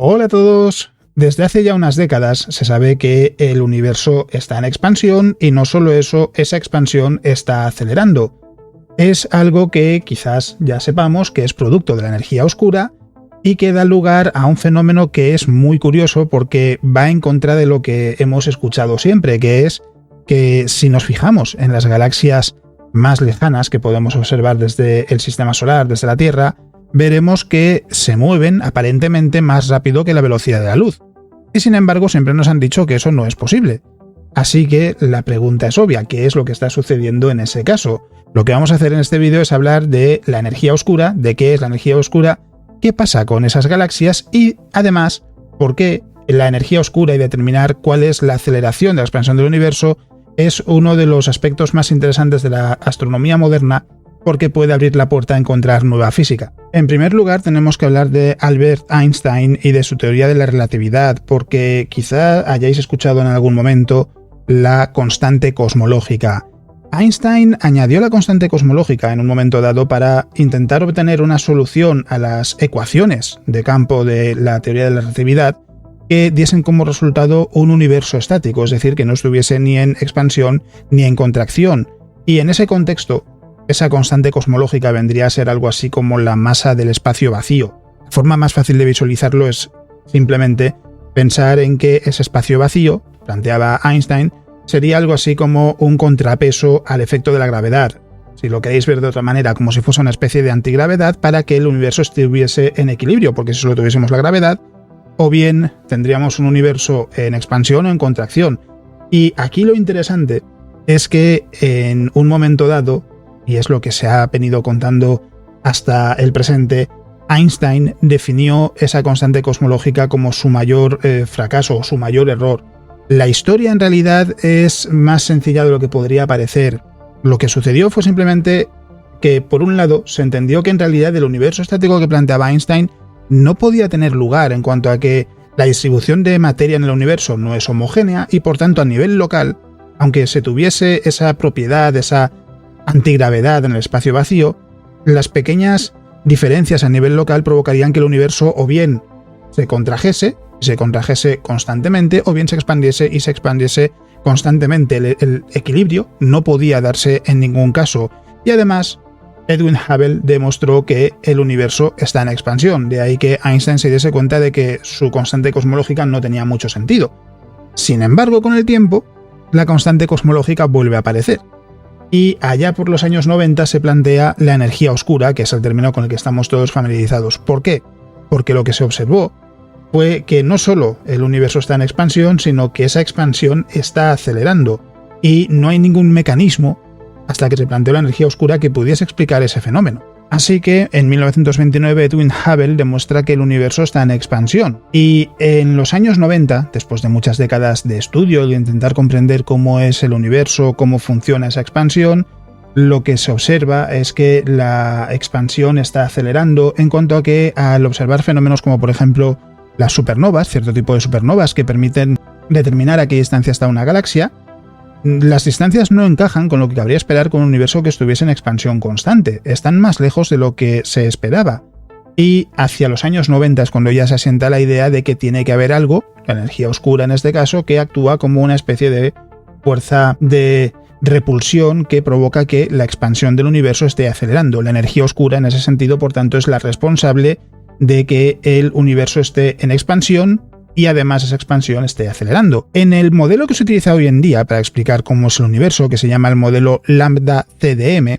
Hola a todos. Desde hace ya unas décadas se sabe que el universo está en expansión y no solo eso, esa expansión está acelerando. Es algo que quizás ya sepamos que es producto de la energía oscura y que da lugar a un fenómeno que es muy curioso porque va en contra de lo que hemos escuchado siempre, que es que si nos fijamos en las galaxias más lejanas que podemos observar desde el sistema solar, desde la Tierra, veremos que se mueven aparentemente más rápido que la velocidad de la luz. Y sin embargo siempre nos han dicho que eso no es posible. Así que la pregunta es obvia, ¿qué es lo que está sucediendo en ese caso? Lo que vamos a hacer en este vídeo es hablar de la energía oscura, de qué es la energía oscura, qué pasa con esas galaxias y además por qué la energía oscura y determinar cuál es la aceleración de la expansión del universo es uno de los aspectos más interesantes de la astronomía moderna porque puede abrir la puerta a encontrar nueva física. En primer lugar tenemos que hablar de Albert Einstein y de su teoría de la relatividad, porque quizá hayáis escuchado en algún momento la constante cosmológica. Einstein añadió la constante cosmológica en un momento dado para intentar obtener una solución a las ecuaciones de campo de la teoría de la relatividad que diesen como resultado un universo estático, es decir, que no estuviese ni en expansión ni en contracción. Y en ese contexto, esa constante cosmológica vendría a ser algo así como la masa del espacio vacío. La forma más fácil de visualizarlo es simplemente pensar en que ese espacio vacío, planteaba Einstein, sería algo así como un contrapeso al efecto de la gravedad. Si lo queréis ver de otra manera, como si fuese una especie de antigravedad para que el universo estuviese en equilibrio, porque si solo tuviésemos la gravedad, o bien tendríamos un universo en expansión o en contracción. Y aquí lo interesante es que en un momento dado, y es lo que se ha venido contando hasta el presente, Einstein definió esa constante cosmológica como su mayor fracaso, su mayor error. La historia en realidad es más sencilla de lo que podría parecer. Lo que sucedió fue simplemente que, por un lado, se entendió que en realidad el universo estático que planteaba Einstein no podía tener lugar en cuanto a que la distribución de materia en el universo no es homogénea y por tanto a nivel local, aunque se tuviese esa propiedad, esa antigravedad en el espacio vacío, las pequeñas diferencias a nivel local provocarían que el universo o bien se contrajese constantemente, o bien se expandiese constantemente. El equilibrio no podía darse en ningún caso. Y además, Edwin Hubble demostró que el universo está en expansión, de ahí que Einstein se diese cuenta de que su constante cosmológica no tenía mucho sentido. Sin embargo, con el tiempo, la constante cosmológica vuelve a aparecer. Y allá por los años 90 se plantea la energía oscura, que es el término con el que estamos todos familiarizados. ¿Por qué? Porque lo que se observó fue que no solo el universo está en expansión, sino que esa expansión está acelerando. Y no hay ningún mecanismo hasta que se planteó la energía oscura que pudiese explicar ese fenómeno. Así que en 1929 Edwin Hubble demuestra que el universo está en expansión. Y en los años 90, después de muchas décadas de estudio y de intentar comprender cómo es el universo, cómo funciona esa expansión, lo que se observa es que la expansión está acelerando en cuanto a que al observar fenómenos como por ejemplo las supernovas, cierto tipo de supernovas que permiten determinar a qué distancia está una galaxia, las distancias no encajan con lo que cabría esperar con un universo que estuviese en expansión constante, están más lejos de lo que se esperaba. Y hacia los años 90 es cuando ya se asienta la idea de que tiene que haber algo, la energía oscura en este caso, que actúa como una especie de fuerza de repulsión que provoca que la expansión del universo esté acelerando. La energía oscura en ese sentido, por tanto, es la responsable de que el universo esté en expansión y además esa expansión esté acelerando. En el modelo que se utiliza hoy en día para explicar cómo es el universo, que se llama el modelo Lambda CDM,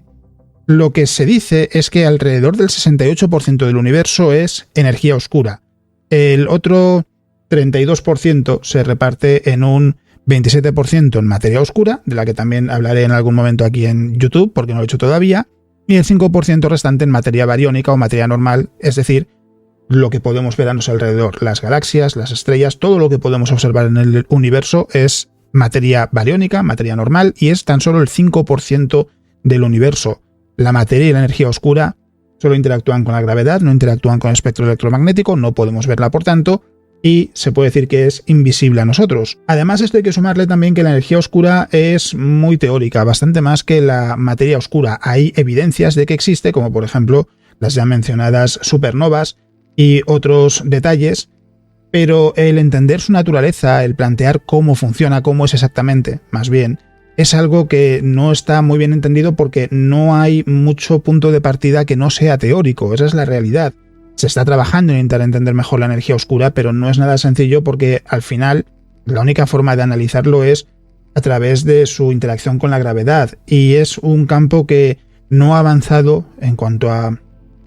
lo que se dice es que alrededor del 68% del universo es energía oscura. El otro 32% se reparte en un 27% en materia oscura, de la que también hablaré en algún momento aquí en YouTube, porque no lo he hecho todavía, y el 5% restante en materia bariónica o materia normal, es decir, lo que podemos ver a nuestro alrededor, las galaxias, las estrellas, todo lo que podemos observar en el universo es materia bariónica, materia normal, y es tan solo el 5% del universo. La materia y la energía oscura solo interactúan con la gravedad, no interactúan con el espectro electromagnético, no podemos verla por tanto, y se puede decir que es invisible a nosotros. Además, esto hay que sumarle también que la energía oscura es muy teórica, bastante más que la materia oscura. Hay evidencias de que existe, como por ejemplo las ya mencionadas supernovas, y otros detalles pero el entender su naturaleza, el plantear cómo funciona, cómo es exactamente, más bien, es algo que no está muy bien entendido porque no hay mucho punto de partida que no sea teórico, esa es la realidad. Se está trabajando en intentar entender mejor la energía oscura, pero no es nada sencillo porque al final la única forma de analizarlo es a través de su interacción con la gravedad, y es un campo que no ha avanzado en cuanto a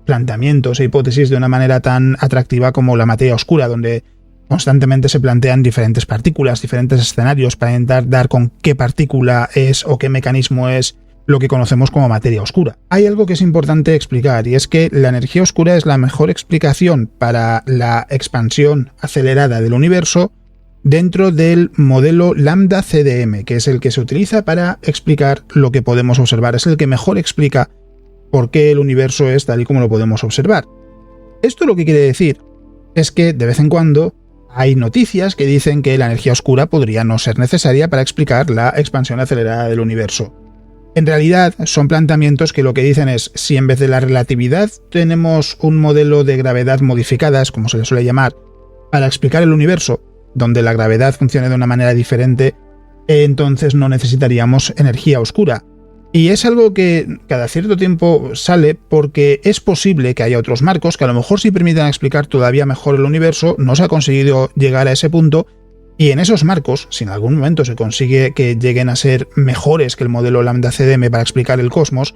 planteamientos e hipótesis de una manera tan atractiva como la materia oscura, donde constantemente se plantean diferentes partículas, diferentes escenarios para intentar dar con qué partícula es o qué mecanismo es lo que conocemos como materia oscura. Hay algo que es importante explicar, y es que la energía oscura es la mejor explicación para la expansión acelerada del universo dentro del modelo lambda CDM, que es el que se utiliza para explicar lo que podemos observar. Es el que mejor explica por qué el universo es tal y como lo podemos observar. Esto lo que quiere decir es que de vez en cuando hay noticias que dicen que la energía oscura podría no ser necesaria para explicar la expansión acelerada del universo. En realidad son planteamientos que lo que dicen es, si en vez de la relatividad tenemos un modelo de gravedad modificadas, como se le suele llamar, para explicar el universo, donde la gravedad funcione de una manera diferente, entonces no necesitaríamos energía oscura. Y es algo que cada cierto tiempo sale porque es posible que haya otros marcos que a lo mejor sí permitan explicar todavía mejor el universo, no se ha conseguido llegar a ese punto, y en esos marcos, si en algún momento se consigue que lleguen a ser mejores que el modelo lambda CDM para explicar el cosmos,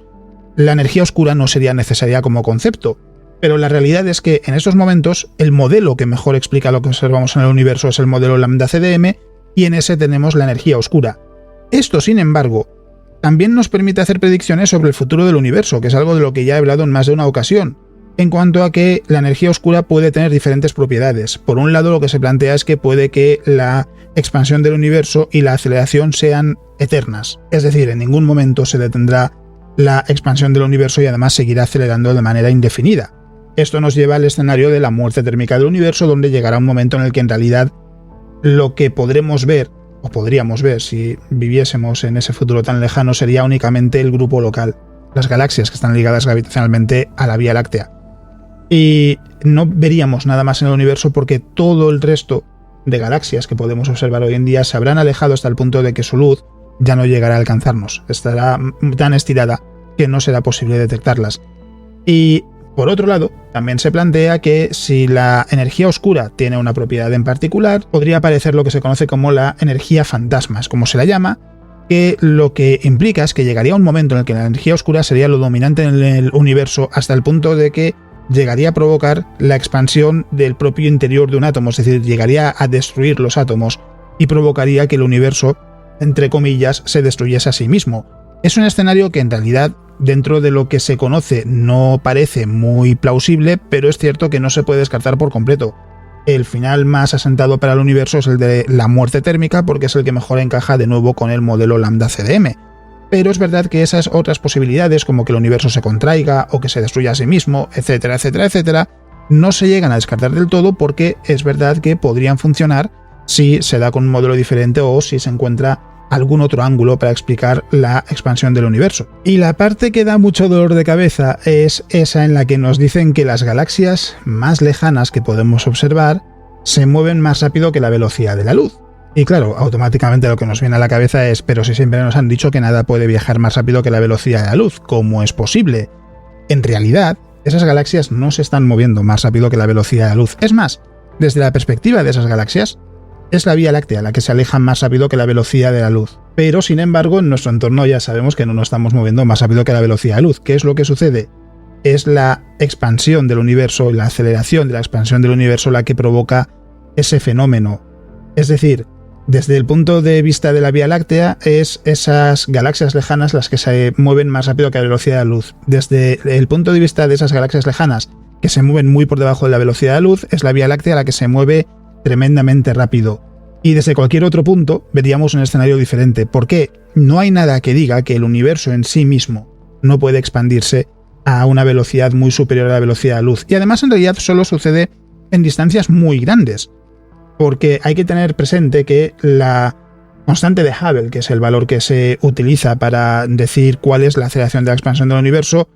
la energía oscura no sería necesaria como concepto. Pero la realidad es que en estos momentos el modelo que mejor explica lo que observamos en el universo es el modelo lambda CDM, y en ese tenemos la energía oscura. Esto, sin embargo, también nos permite hacer predicciones sobre el futuro del universo, que es algo de lo que ya he hablado en más de una ocasión, en cuanto a que la energía oscura puede tener diferentes propiedades. Por un lado, lo que se plantea es que puede que la expansión del universo y la aceleración sean eternas, es decir, en ningún momento se detendrá la expansión del universo y además seguirá acelerando de manera indefinida. Esto nos lleva al escenario de la muerte térmica del universo, donde llegará un momento en el que en realidad lo que podremos ver, o podríamos ver si viviésemos en ese futuro tan lejano, sería únicamente el grupo local, las galaxias que están ligadas gravitacionalmente a la Vía Láctea. Y no veríamos nada más en el universo porque todo el resto de galaxias que podemos observar hoy en día se habrán alejado hasta el punto de que su luz ya no llegará a alcanzarnos, estará tan estirada que no será posible detectarlas. Y por otro lado, también se plantea que si la energía oscura tiene una propiedad en particular, podría aparecer lo que se conoce como la energía fantasmas, como se la llama, que lo que implica es que llegaría un momento en el que la energía oscura sería lo dominante en el universo hasta el punto de que llegaría a provocar la expansión del propio interior de un átomo, es decir, llegaría a destruir los átomos y provocaría que el universo, entre comillas, se destruyese a sí mismo. Es un escenario que en realidad, dentro de lo que se conoce, no parece muy plausible, pero es cierto que no se puede descartar por completo. El final más asentado para el universo es el de la muerte térmica, porque es el que mejor encaja de nuevo con el modelo lambda CDM. Pero es verdad que esas otras posibilidades, como que el universo se contraiga o que se destruya a sí mismo, etcétera, etcétera, etcétera, no se llegan a descartar del todo porque es verdad que podrían funcionar si se da con un modelo diferente o si se encuentra algún otro ángulo para explicar la expansión del universo. Y la parte que da mucho dolor de cabeza es esa en la que nos dicen que las galaxias más lejanas que podemos observar se mueven más rápido que la velocidad de la luz. Y claro, automáticamente lo que nos viene a la cabeza es, pero si siempre nos han dicho que nada puede viajar más rápido que la velocidad de la luz, ¿cómo es posible? En realidad, esas galaxias no se están moviendo más rápido que la velocidad de la luz. Es más, desde la perspectiva de esas galaxias, es la Vía Láctea la que se aleja más rápido que la velocidad de la luz. Pero, sin embargo, en nuestro entorno ya sabemos que no nos estamos moviendo más rápido que la velocidad de la luz. ¿Qué es lo que sucede? Es la expansión del universo, la aceleración de la expansión del universo la que provoca ese fenómeno. Es decir, desde el punto de vista de la Vía Láctea, es esas galaxias lejanas las que se mueven más rápido que la velocidad de la luz. Desde el punto de vista de esas galaxias lejanas que se mueven muy por debajo de la velocidad de la luz, es la Vía Láctea la que se mueve tremendamente rápido. Y desde cualquier otro punto veríamos un escenario diferente. ¿Por qué? No hay nada que diga que el universo en sí mismo no puede expandirse a una velocidad muy superior a la velocidad de la luz. Y además en realidad solo sucede en distancias muy grandes. Porque hay que tener presente que la constante de Hubble, que es el valor que se utiliza para decir cuál es la aceleración de la expansión del universo,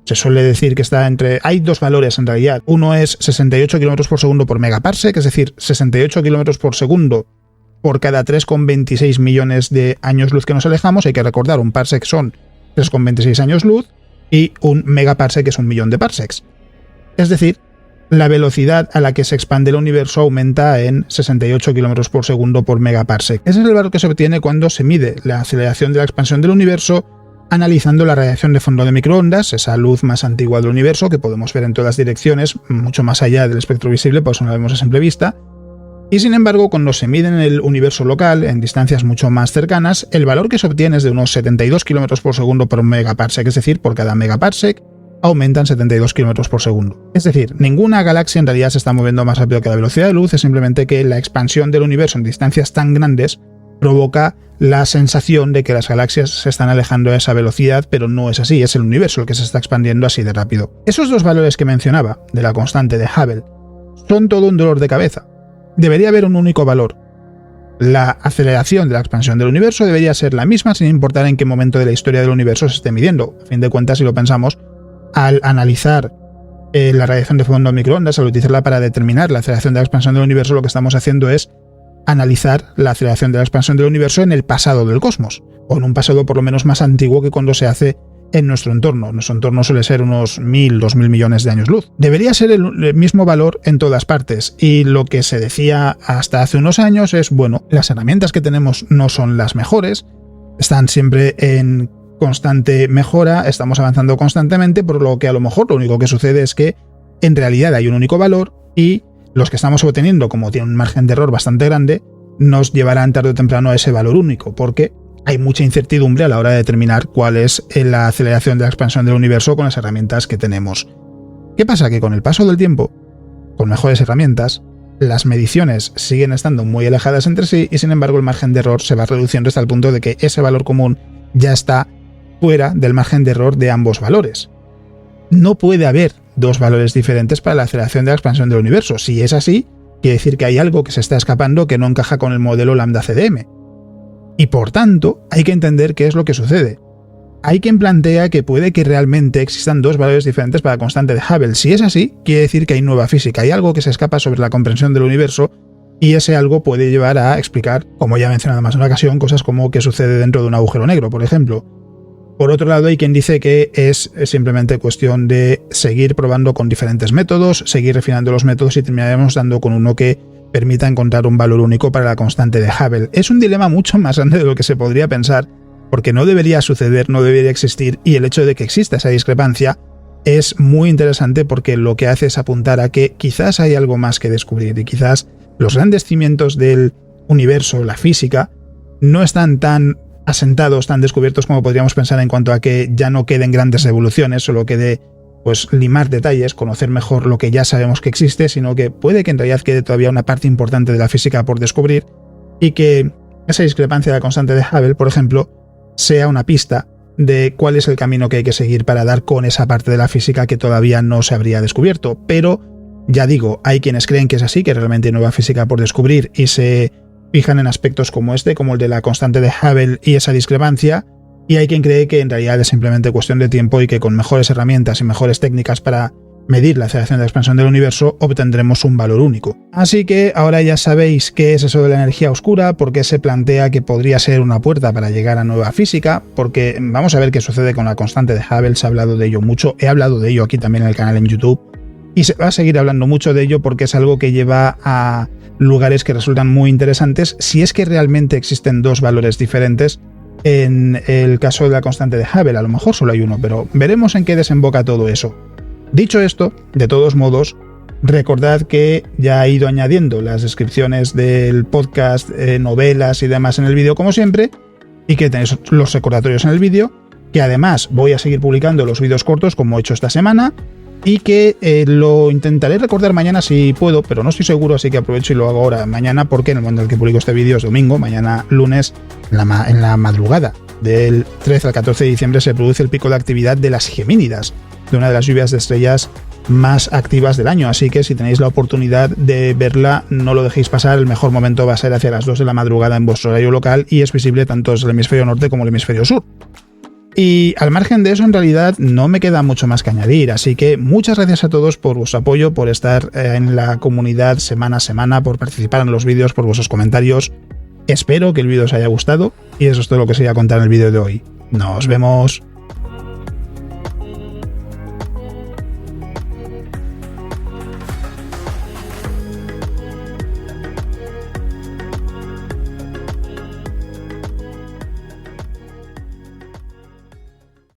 Se suele decir que está entre... Hay dos valores en realidad. Uno es 68 km por segundo por megaparsec, es decir, 68 km por segundo por cada 3,26 millones de años luz que nos alejamos. Hay que recordar, un parsec son 3,26 años luz y un megaparsec es 1.000.000 de parsecs. Es decir, la velocidad a la que se expande el universo aumenta en 68 km por segundo por megaparsec. Ese es el valor que se obtiene cuando se mide la aceleración de la expansión del universo analizando la radiación de fondo de microondas, esa luz más antigua del universo que podemos ver en todas direcciones, mucho más allá del espectro visible, por eso no la vemos a simple vista. Y sin embargo, cuando se mide en el universo local, en distancias mucho más cercanas, el valor que se obtiene es de unos 72 km por segundo por megaparsec, es decir, por cada megaparsec aumentan 72 km por segundo. Es decir, ninguna galaxia en realidad se está moviendo más rápido que la velocidad de luz, es simplemente que la expansión del universo en distancias tan grandes provoca la sensación de que las galaxias se están alejando a esa velocidad, pero no es así, es el universo el que se está expandiendo así de rápido. Esos dos valores que mencionaba, de la constante de Hubble, son todo un dolor de cabeza. Debería haber un único valor. La aceleración de la expansión del universo debería ser la misma sin importar en qué momento de la historia del universo se esté midiendo. A fin de cuentas, si lo pensamos, al analizar la radiación de fondo de microondas, al utilizarla para determinar la aceleración de la expansión del universo, lo que estamos haciendo es analizar la aceleración de la expansión del universo en el pasado del cosmos, o en un pasado por lo menos más antiguo que cuando se hace en nuestro entorno. Nuestro entorno suele ser unos 1.000, 2.000 millones de años luz. Debería ser el mismo valor en todas partes, y lo que se decía hasta hace unos años es, bueno, las herramientas que tenemos no son las mejores, están siempre en constante mejora, estamos avanzando constantemente, por lo que a lo mejor lo único que sucede es que en realidad hay un único valor y los que estamos obteniendo, como tienen un margen de error bastante grande, nos llevarán tarde o temprano a ese valor único, porque hay mucha incertidumbre a la hora de determinar cuál es la aceleración de la expansión del universo con las herramientas que tenemos. ¿Qué pasa? Que con el paso del tiempo, con mejores herramientas, las mediciones siguen estando muy alejadas entre sí y sin embargo el margen de error se va reduciendo hasta el punto de que ese valor común ya está fuera del margen de error de ambos valores. No puede haber dos valores diferentes para la aceleración de la expansión del universo. Si es así, quiere decir que hay algo que se está escapando que no encaja con el modelo lambda CDM. Y por tanto, hay que entender qué es lo que sucede. Hay quien plantea que puede que realmente existan dos valores diferentes para la constante de Hubble. Si es así, quiere decir que hay nueva física, hay algo que se escapa sobre la comprensión del universo y ese algo puede llevar a explicar, como ya he mencionado más en una ocasión, cosas como qué sucede dentro de un agujero negro, por ejemplo. Por otro lado, hay quien dice que es simplemente cuestión de seguir probando con diferentes métodos, seguir refinando los métodos y terminaremos dando con uno que permita encontrar un valor único para la constante de Hubble. Es un dilema mucho más grande de lo que se podría pensar, porque no debería suceder, no debería existir, y el hecho de que exista esa discrepancia es muy interesante porque lo que hace es apuntar a que quizás hay algo más que descubrir y quizás los grandes cimientos del universo, la física, no están tan asentados, tan descubiertos como podríamos pensar en cuanto a que ya no queden grandes evoluciones, solo quede pues limar detalles, conocer mejor lo que ya sabemos que existe, sino que puede que en realidad quede todavía una parte importante de la física por descubrir y que esa discrepancia de la constante de Hubble, por ejemplo, sea una pista de cuál es el camino que hay que seguir para dar con esa parte de la física que todavía no se habría descubierto. Pero, ya digo, hay quienes creen que es así, que realmente hay nueva física por descubrir y se fijan en aspectos como este, como el de la constante de Hubble y esa discrepancia, y hay quien cree que en realidad es simplemente cuestión de tiempo y que con mejores herramientas y mejores técnicas para medir la aceleración de la expansión del universo obtendremos un valor único. Así que ahora ya sabéis qué es eso de la energía oscura, por qué se plantea que podría ser una puerta para llegar a nueva física, porque vamos a ver qué sucede con la constante de Hubble. Se ha hablado de ello mucho, he hablado de ello aquí también en el canal en YouTube, y se va a seguir hablando mucho de ello porque es algo que lleva a lugares que resultan muy interesantes si es que realmente existen dos valores diferentes. En el caso de la constante de Hubble, a lo mejor solo hay uno, pero veremos en qué desemboca todo eso. Dicho esto, de todos modos, recordad que ya he ido añadiendo las descripciones del podcast, novelas y demás en el vídeo como siempre, y que tenéis los recordatorios en el vídeo, que además voy a seguir publicando los vídeos cortos como he hecho esta semana, y que lo intentaré recordar mañana si puedo, pero no estoy seguro, así que aprovecho y lo hago ahora mañana, porque en el momento en el que publico este vídeo es domingo, mañana lunes, en la madrugada del 13 al 14 de diciembre se produce el pico de actividad de las Gemínidas, de una de las lluvias de estrellas más activas del año, así que si tenéis la oportunidad de verla, no lo dejéis pasar. El mejor momento va a ser hacia las 2 de la madrugada en vuestro horario local y es visible tanto desde el hemisferio norte como el hemisferio sur. Y al margen de eso, en realidad no me queda mucho más que añadir, así que muchas gracias a todos por vuestro apoyo, por estar en la comunidad semana a semana, por participar en los vídeos, por vuestros comentarios. Espero que el vídeo os haya gustado y eso es todo lo que os iba a contar en el vídeo de hoy. ¡Nos vemos!